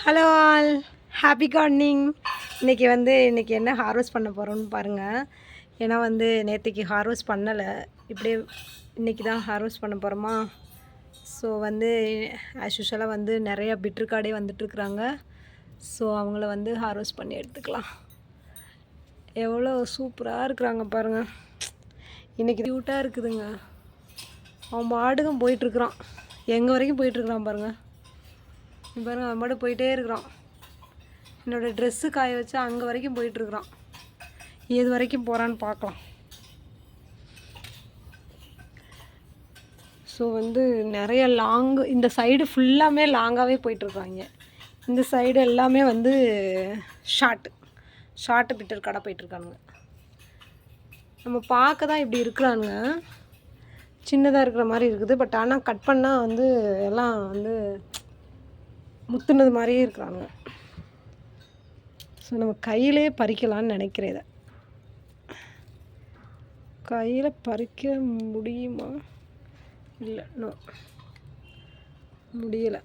Hello all, happy gardening. இன்றைக்கி என்ன harvest பண்ண போகிறோன்னு பாருங்கள். ஏன்னா நேற்றுக்கு ஹார்வெஸ்ட் பண்ணலை, இப்படியே இன்றைக்கி தான் ஹார்வெஸ்ட் பண்ண போகிறோமா. ஸோ ஆஸ் யூஷுவலாக நிறையா பிட்ருக்காடே வந்துட்டுருக்குறாங்க. ஸோ அவங்கள ஹார்வெஸ்ட் பண்ணி எடுத்துக்கலாம். எவ்வளோ சூப்பராக இருக்கிறாங்க பாருங்கள். இன்றைக்கி க்யூட்டாக இருக்குதுங்க. அவன் பாட்டுக்கும் போயிட்டுருக்குறான், எங்கே வரைக்கும் போயிட்டுருக்குறான் பாருங்கள். பாருங்கள், அவன் பாட்டு போயிட்டே இருக்கிறான். என்னோடய ட்ரெஸ்ஸு காய வச்சு அங்கே வரைக்கும் போயிட்டுருக்குறான். எது வரைக்கும் போகிறான்னு பார்க்கலாம். ஸோ நிறைய இந்த சைடு ஃபுல்லாமே லாங்காகவே போயிட்டுருக்காங்க. இந்த சைடு எல்லாமே ஷார்ட்டு பிட்டர் கடை போயிட்டுருக்கானுங்க. நம்ம பார்க்க தான் இப்படி இருக்கிறானுங்க, சின்னதாக இருக்கிற மாதிரி இருக்குது. பட் ஆனால் கட் பண்ணால் எல்லாம் முத்துனது மாதிரியே இருக்கிறானுங்க. ஸோ நம்ம கையிலே பறிக்கலான்னு நினைக்கிறேன். இதை கையில் பறிக்க முடியுமா? இல்லை, நோ, முடியலை.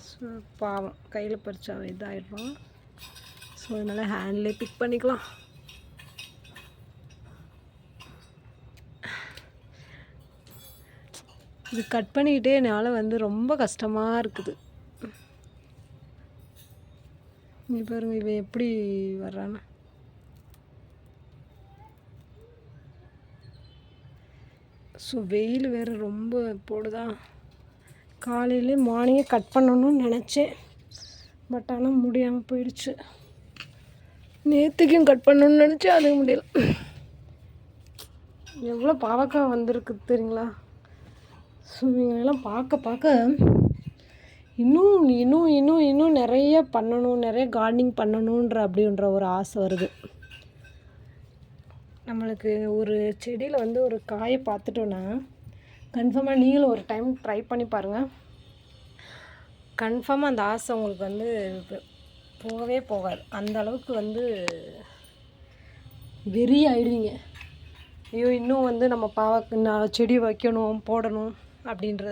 ஸோ பாவம், கையில் பறிச்சா இதாகிடும். ஸோ அதனால் ஹேண்ட்லேயே பிக் பண்ணிக்கலாம். இது கட் பண்ணிக்கிட்டே என்னால் ரொம்ப கஷ்டமாக இருக்குது. இங்கே பாருங்க, இவன் எப்படி வர்றான்னு. ஸோ வெயில் வேறு ரொம்ப போடுதா. காலையிலே மார்னிங்கே கட் பண்ணணும்னு நினச்சேன், பட் ஆனால் முடியாமல் போயிடுச்சு. நேற்றுக்கும் கட் பண்ணணும்னு நினச்சேன், அதுக்கு முடியல. எவ்வளோ பாவக்காய் வந்திருக்கு தெரியுங்களா. ஸோ இவங்களெல்லாம் பார்க்க இன்னும் நிறைய பண்ணணும், நிறைய கார்டனிங் பண்ணணுன்ற அப்படின்ற ஒரு ஆசை வருது நம்மளுக்கு. ஒரு செடியில் ஒரு காயை பார்த்துட்டோன்னா கன்ஃபார்மாக நீங்களும் ஒரு டைம் ட்ரை பண்ணி பாருங்கள். கன்ஃபார்மாக அந்த ஆசை உங்களுக்கு போகவே போகாது. அந்த அளவுக்கு வெறி ஆகிடுவீங்க. ஐயோ, இன்னும் நம்ம செடி வைக்கணும், போடணும் அப்படின்ற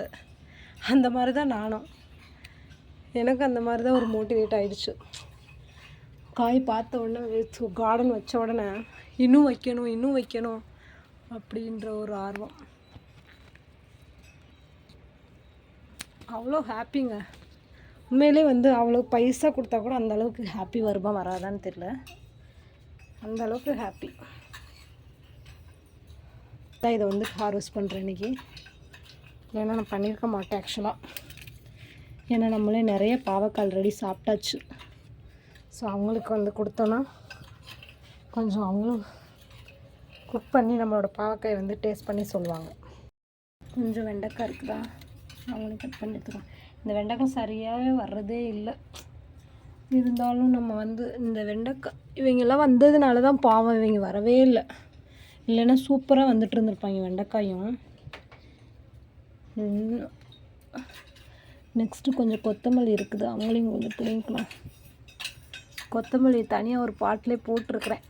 அந்த மாதிரி தான் நானும். எனக்கு அந்த மாதிரி தான் ஒரு மோட்டிவேட் ஆகிடுச்சு. காய் பார்த்த உடனே, கார்டன் வச்ச உடனே இன்னும் வைக்கணும் அப்படின்ற ஒரு ஆர்வம். அவ்வளோ ஹாப்பிங்க. உண்மையிலே அவ்வளோ பைசா கொடுத்தா கூட அந்த அளவுக்கு ஹாப்பி வருமா வராதான்னு தெரியல. அந்த அளவுக்கு ஹாப்பி தான். இதை ஹார்வெஸ்ட் பண்ணுறேன் இன்றைக்கி. ஏன்னா நான் பண்ணியிருக்க மாட்டேன் ஆக்சுவலாக. ஏன்னா நம்மளே நிறைய பாவக்காய் ஆல்ரெடி சாப்பிட்டாச்சு. ஸோ அவங்களுக்கு கொடுத்தோன்னா கொஞ்சம் அவங்களும் குக் பண்ணி நம்மளோட பாவக்காய் டேஸ்ட் பண்ணி சொல்லுவாங்க. கொஞ்சம் வெண்டைக்காய் இருக்குதா, அவங்களும் கட் பண்ணி எடுத்துக்கலாம். இந்த வெண்டைக்காய் சரியாகவே வர்றதே இல்லை. இருந்தாலும் நம்ம இந்த வெண்டைக்காய் இவங்கெல்லாம் வந்ததுனால தான் பாவம், இவங்க வரவே இல்லை. இல்லைன்னா சூப்பராக வந்துட்டு இருந்திருப்பாங்க வெண்டைக்காயும். நெக்ஸ்ட்டு கொஞ்சம் கொத்தமல்லி இருக்குது, அவங்களையும் கொஞ்சம் பிடிக்கலாம். கொத்தமல்லி தனியாக ஒரு பாட்டிலே போட்டிருக்கிறேன்.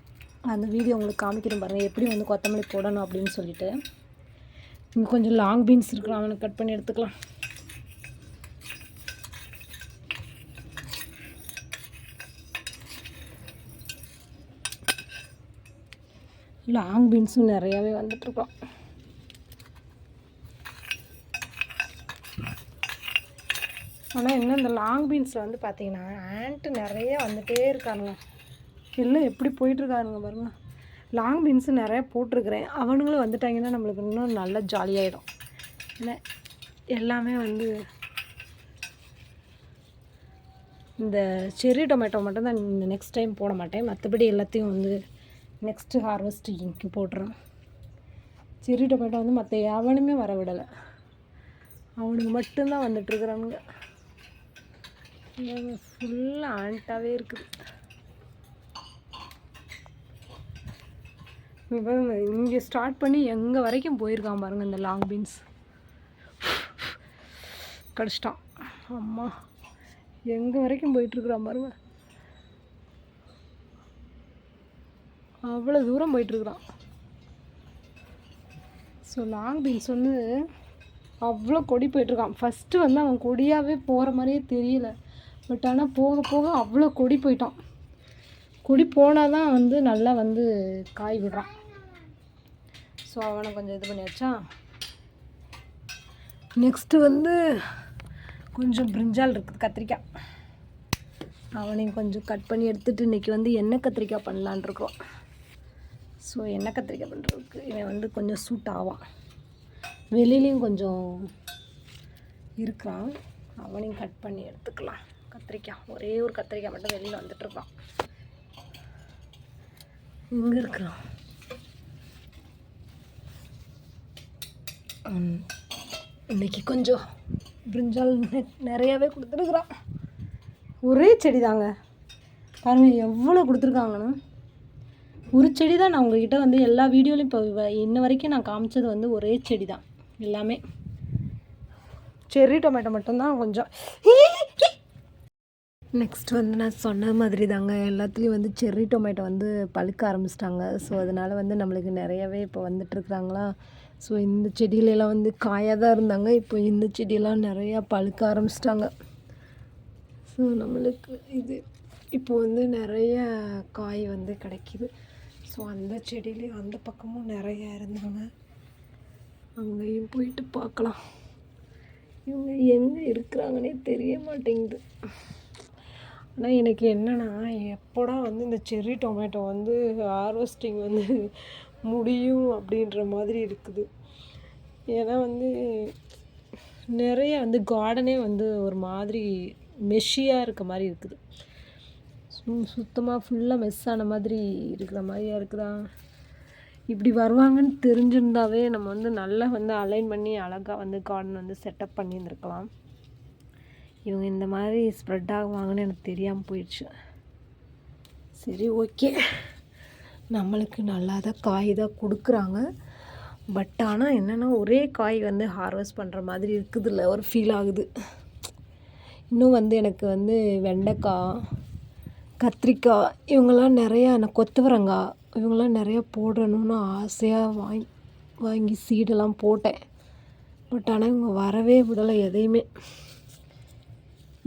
அந்த வீடியோ உங்களுக்கு காமிக்கிறேன் பாருங்கள், எப்படி கொத்தமல்லி போடணும் அப்படின்னு சொல்லிட்டு. இங்கே கொஞ்சம் லாங் பீன்ஸ் இருக்கிறோம், அவனுக்கு கட் பண்ணி எடுத்துக்கலாம். லாங் பீன்ஸும் நிறையாவே வந்துட்டுருக்கோம். ஆனால் இன்னும் இந்த லாங் பீன்ஸில் பார்த்தீங்கன்னா ஆண்ட்டு நிறைய வந்துகிட்டே இருக்கானுங்க. எல்லாம் எப்படி போயிட்டுருக்காருங்க பாருங்க. லாங் பீன்ஸு நிறையா போட்டிருக்கிறேன், அவனுங்களும் வந்துட்டாங்கன்னா நம்மளுக்கு இன்னும் நல்லா ஜாலியாகிடும். ஏன்னா எல்லாமே இந்த செர்ரி டொமேட்டோ மட்டும்தான் இந்த நெக்ஸ்ட் டைம் போட மாட்டேன். மற்றபடி எல்லாத்தையும் நெக்ஸ்ட்டு ஹார்வெஸ்ட் இங்கே போடுறேன். செர்ரி டொமேட்டோ மற்ற எவனுமே வர விடலை, அவனுக்கு மட்டும்தான் வந்துட்டுருக்குறானுங்க. ஃபுல்லாக ஆண்ட்டாகவே இருக்குது. இங்கே ஸ்டார்ட் பண்ணி எங்கே வரைக்கும் போயிருக்கான் பாருங்கள். இந்த லாங் பீன்ஸ் கடிச்சிட்டான். அம்மா, எங்கே வரைக்கும் போயிட்டுருக்குறான் பாருங்க. அவ்வளோ தூரம் போயிட்டுருக்குறான். ஸோ லாங் பீன்ஸ் அவ்வளோ கொடி போயிட்டுருக்கான். ஃபஸ்ட்டு வந்து அவன் கொடியாகவே போகிற மாதிரியே தெரியல. பட் ஆனால் போக போக அவ்வளோ கொடி போயிட்டான். கொடி போனால் தான் வந்து நல்லா வந்து காய் விடுறான். ஸோ அவனை கொஞ்சம் இது பண்ணியாச்சா. நெக்ஸ்ட்டு வந்து கொஞ்சம் பிரிஞ்சால் இருக்குது, கத்திரிக்காய். அவனையும் கொஞ்சம் கட் பண்ணி எடுத்துகிட்டு இன்றைக்கி வந்து எண்ணெய் கத்திரிக்காய் பண்ணலான்ருக்கோம். ஸோ எண்ணெய் கத்திரிக்காய் பண்ணுறதுக்கு இவன் வந்து கொஞ்சம் சூட் ஆவான். வெளியிலையும் கொஞ்சம் இருக்கிறான். அவனையும் கட் பண்ணி எடுத்துக்கலாம். கத்திரிக்காய் ஒரே ஒரு கத்திரிக்காய் மட்டும் வெளியில் வந்துட்டுருக்கான். இங்கே இருக்கிறான். இன்றைக்கி கொஞ்சம் பிரிஞ்சால் நிறையாவே கொடுத்துருக்குறான். ஒரே செடி தாங்க, பாருங்கள் எவ்வளோ கொடுத்துருக்காங்கன்னு. ஒரு செடி தான். நான் உங்கள்கிட்ட வந்து எல்லா வீடியோலையும் இப்போ இன்ன வரைக்கும் நான் காமிச்சது வந்து ஒரே செடி தான் எல்லாமே. செர்ரி டொமேட்டோ மட்டும்தான் கொஞ்சம். நெக்ஸ்ட் வந்து நான் சொன்ன மாதிரி தாங்க, எல்லாத்துலேயும் வந்து செர்ரி டொமேட்டோ வந்து பழுக்க ஆரம்பிச்சிட்டாங்க. ஸோ அதனால் வந்து நம்மளுக்கு நிறையவே இப்போ வந்துட்டுருக்குறாங்களா. ஸோ இந்த செடியிலலாம் வந்து காயாக தான் இருந்தாங்க. இப்போ இந்த செடியெல்லாம் நிறையா பழுக்க ஆரம்பிச்சிட்டாங்க. ஸோ நம்மளுக்கு இது இப்போ வந்து நிறைய காய் வந்து கிடைக்கிது. ஸோ அந்த செடியிலையும் அந்த பக்கமும் நிறையா இருந்தாங்க. அங்கேயும் போயிட்டு பார்க்கலாம். இவங்க எங்கே இருக்கிறாங்கன்னே தெரிய மாட்டேங்குது. ஆனால் எனக்கு என்னென்னா, எப்போடா வந்து இந்த செர்ரி டொமேட்டோ வந்து ஹார்வெஸ்டிங் வந்து முடியும் அப்படின்ற மாதிரி இருக்குது. ஏன்னா வந்து நிறைய வந்து கார்டனே வந்து ஒரு மாதிரி மெஷியாக இருக்க மாதிரி இருக்குது. சுத்தமாக ஃபுல்லாக மெஸ் ஆன மாதிரி இருக்கிற மாதிரியா இருக்குதா. இப்படி வருவாங்கன்னு தெரிஞ்சிருந்தாவே நம்ம வந்து நல்லா வந்து அலைன் பண்ணி அழகாக வந்து கார்டன் வந்து செட்டப் பண்ணியிருந்துருக்கலாம். இவங்க இந்த மாதிரி ஸ்ப்ரெட் ஆகுவாங்கன்னு எனக்கு தெரியாமல் போயிடுச்சு. சரி, ஓகே, நம்மளுக்கு நல்லா தான் காய் தான் கொடுக்குறாங்க. பட் ஆனால் என்னென்னா ஒரே காய் வந்து ஹார்வெஸ்ட் பண்ணுற மாதிரி இருக்குதுல்ல, ஒரு ஃபீல் ஆகுது. இன்னும் வந்து எனக்கு வந்து வெண்டைக்காய், கத்திரிக்காய் இவங்கெல்லாம் நிறையா, நான் கொத்தவரங்காய் இவங்கெல்லாம் நிறையா போடணும்னு ஆசையாக வாங்கி சீடெல்லாம் போட்டேன். பட் ஆனால் இவங்க வரவே விடலை எதையுமே.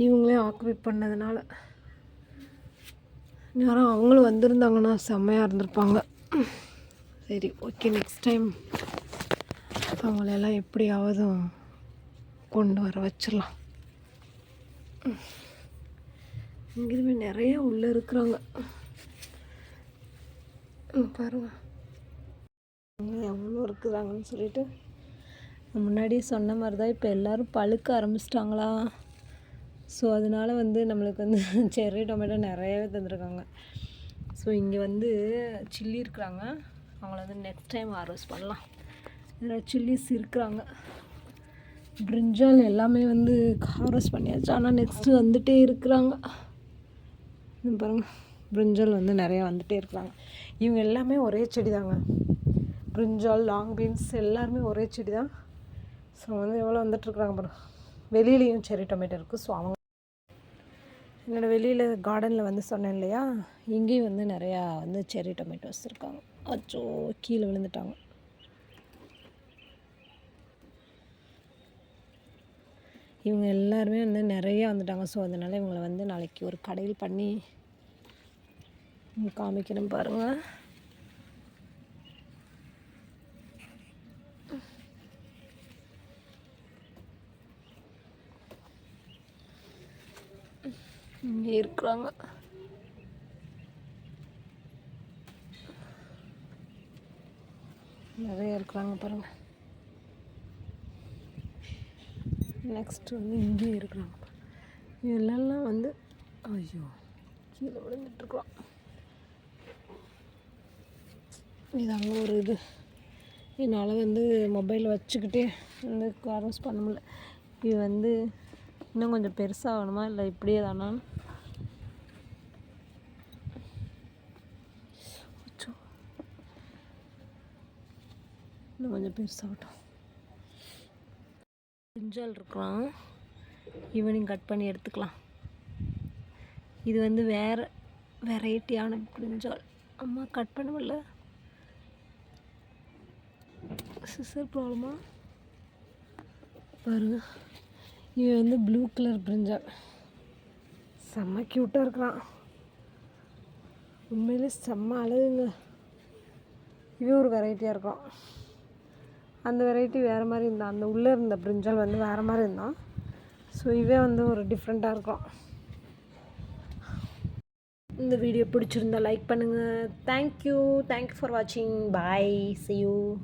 இவங்களே ஆக்குபேட் பண்ணதுனால யாரும் அவங்களும் வந்திருந்தாங்கன்னா செம்மையாக இருந்திருப்பாங்க. சரி, ஓகே, நெக்ஸ்ட் டைம் அவங்களெல்லாம் எப்படியாவது கொண்டு வர வச்சிடலாம். இங்கேயுமே நிறைய உள்ளே இருக்கிறாங்க பாருங்கள் எவ்வளோ இருக்குறாங்கன்னு சொல்லிட்டு. முன்னாடியே சொன்ன மாதிரி தான் இப்போ எல்லோரும் பழுக்க ஆரம்பிச்சிட்டாங்களா. ஸோ அதனால் வந்து நம்மளுக்கு வந்து செர்ரி டொமேட்டோ நிறையவே தந்துருக்காங்க. ஸோ இங்கே வந்து சில்லி இருக்கிறாங்க, அவங்கள வந்து நெக்ஸ்ட் டைம் ஹார்வெஸ்ட் பண்ணலாம். இதில் சில்லிஸ் இருக்கிறாங்க. பிரிஞ்சால் எல்லாமே வந்து ஹார்வெஸ்ட் பண்ணியாச்சு. ஆனால் நெக்ஸ்ட்டு வந்துகிட்டே இருக்கிறாங்க. பாருங்கள், பிரிஞ்சால் வந்து நிறையா வந்துகிட்டே இருக்கிறாங்க. இவங்க எல்லாமே ஒரே செடி தாங்க. பிரிஞ்சால், லாங் பீன்ஸ் எல்லாருமே ஒரே செடி தான். ஸோ வந்து எவ்வளோ வந்துட்டுருக்குறாங்க பாருங்கள். வெளியிலையும் செர்ரி டொமேட்டோ இருக்குது. ஸோ அவங்க என்னோடய வெளியில் கார்டனில் வந்து சொன்னேன் இல்லையா, இங்கேயும் வந்து நிறையா வந்து செர்ரி டொமேட்டோஸ் இருக்காங்க. அச்சோ, கீழே விழுந்துட்டாங்க. இவங்க எல்லாருமே வந்து நிறையா வந்துட்டாங்க. ஸோ அதனால் இவங்களை வந்து நாளைக்கு ஒரு கடையில் பண்ணி காமிக்கணும் பாருங்கள். இங்கே இருக்கிறாங்க. நிறைய இருக்கிறாங்க பாருங்கள். நெக்ஸ்ட் வந்து இங்கேயும் இருக்கிறாங்க. இதெல்லாம் வந்து ஐயோ கீழே விழுந்துட்டுருக்குறோம். இது அங்கே ஒரு இது என்னால் வந்து மொபைல் வச்சுக்கிட்டே வந்து ஹார்வெஸ்ட் பண்ண முடியல. இது வந்து இன்னும் கொஞ்சம் பெருசாகணுமா இல்லை இப்படியே தானா? இன்னும் கொஞ்சம் பெருசாகட்டும். பிரிஞ்சால் இருக்கலாம், ஈவினிங் கட் பண்ணி எடுத்துக்கலாம். இது வந்து வேறு வெரைட்டியான பிரிஞ்சால். அம்மா கட் பண்ண முடியல, சிசர் ப்ராப்ளமா? பாருங்க, இவன் வந்து ப்ளூ கலர் பிரிஞ்சால் செம்ம க்யூட்டாக இருக்கிறான். உண்மையிலே செம்ம அழகுங்க. இவன் ஒரு வெரைட்டியாக இருக்கும். அந்த வெரைட்டி வேறு மாதிரி இருந்தான். அந்த உள்ளே இருந்த பிரிஞ்சால் வந்து வேறு மாதிரி இருந்தான். ஸோ இவன் வந்து ஒரு டிஃப்ரெண்ட்டாக இருக்கும். இந்த வீடியோ பிடிச்சிருந்தா லைக் பண்ணுங்கள். தேங்க்யூ ஃபார் வாட்சிங். பாய், see you.